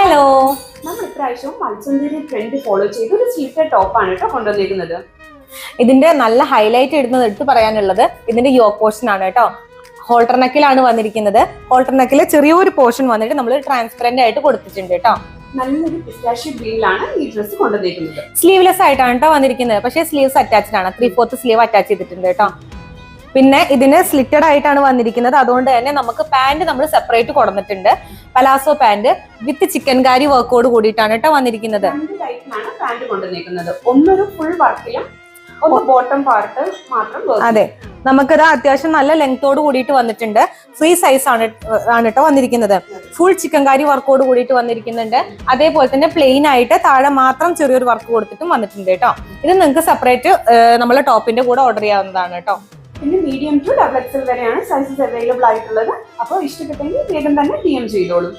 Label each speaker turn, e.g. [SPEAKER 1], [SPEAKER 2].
[SPEAKER 1] Hello,
[SPEAKER 2] നമ്മൾ ഇപ്രാവശ്യം മത്സ്യന്തിരി trend follow ചെയ്ത് ഒരു സ്ലിറ്റഡ് ടോപ്പാണ് കേട്ടോ കൊണ്ടുവന്നിരിക്കുന്നത്.
[SPEAKER 1] ഇതിന്റെ നല്ല ഹൈലൈറ്റ് ഇടുന്നത് എടുത്ത് പറയാനുള്ളത് ഇതിന്റെ യോക്ക് പോർഷൻ ആണ് കേട്ടോ. ഹോൾട്ടർ നെക്കിലാണ് വന്നിരിക്കുന്നത്. ഹോൾട്ടർ നെക്കിൽ ചെറിയൊരു പോർഷൻ വന്നിട്ട് നമ്മൾ ട്രാൻസ്പെറന്റ് ആയിട്ട് കൊടുത്തിട്ടുണ്ട് കേട്ടോ.
[SPEAKER 2] നല്ലൊരു പിസ്താഷ്യോ ഗ്രീനിലാണ് ഈ ഡ്രസ്സ് കൊണ്ടുവന്നിരിക്കുന്നത്.
[SPEAKER 1] സ്ലീവ്ലെസ് ആയിട്ടാണ് കേട്ടോ വന്നിരിക്കുന്നത്. പക്ഷേ സ്ലീവ്സ് അറ്റാച്ച്ഡ് ആണ്. 3/4 സ്ലീവ് അറ്റാച്ച് ചെയ്തിട്ടുണ്ട് കേട്ടോ. പിന്നെ ഇതിന് സ്ലിറ്റഡ് ആയിട്ടാണ് വന്നിരിക്കുന്നത്. അതുകൊണ്ട് തന്നെ നമുക്ക് പാന്റ് നമ്മൾ സെപ്പറേറ്റ് കൊടുത്തിട്ടുണ്ട്. Palazzo pant with chikankari വർക്കോട് കൂടിയിട്ടാണ് കേട്ടോ വന്നിരിക്കുന്നത്.
[SPEAKER 2] രണ്ട് ടൈപ്പിലാണ് പാന്റ് കൊണ്ടുവന്നിരിക്കുന്നത്. ഒന്നൊരു ഫുൾ വർക്കിലും ഒന്ന് ബോട്ടം പാർട്ട് മാത്രം.
[SPEAKER 1] അതെ, നമുക്കത് അത്യാവശ്യം നല്ല ലെങ്തോട് കൂടിയിട്ട് വന്നിട്ടുണ്ട്. ഫ്രീ സൈസ് ആണ് കേട്ടോ വന്നിരിക്കുന്നത്. ഫുൾ ചിക്കൻ കാരി വർക്കോട് കൂടിയിട്ട് വന്നിരിക്കുന്നുണ്ട്. അതേപോലെ തന്നെ പ്ലെയിൻ ആയിട്ട് താഴെ മാത്രം ചെറിയൊരു വർക്ക് കൊടുത്തിട്ടും വന്നിട്ടുണ്ട് കേട്ടോ. ഇത് നിങ്ങൾക്ക് സെപ്പറേറ്റ് നമ്മളെ ടോപ്പിന്റെ കൂടെ ഓർഡർ ചെയ്യാവുന്നതാണ് കേട്ടോ.
[SPEAKER 2] പിന്നെ മീഡിയം ടു XXL വരെയാണ് സൈസസ് അവൈലബിൾ ആയിട്ടുള്ളത്. അപ്പോൾ ഇഷ്ടപ്പെട്ടെങ്കിൽ വേഗം തന്നെ DM ചെയ്തോളൂ.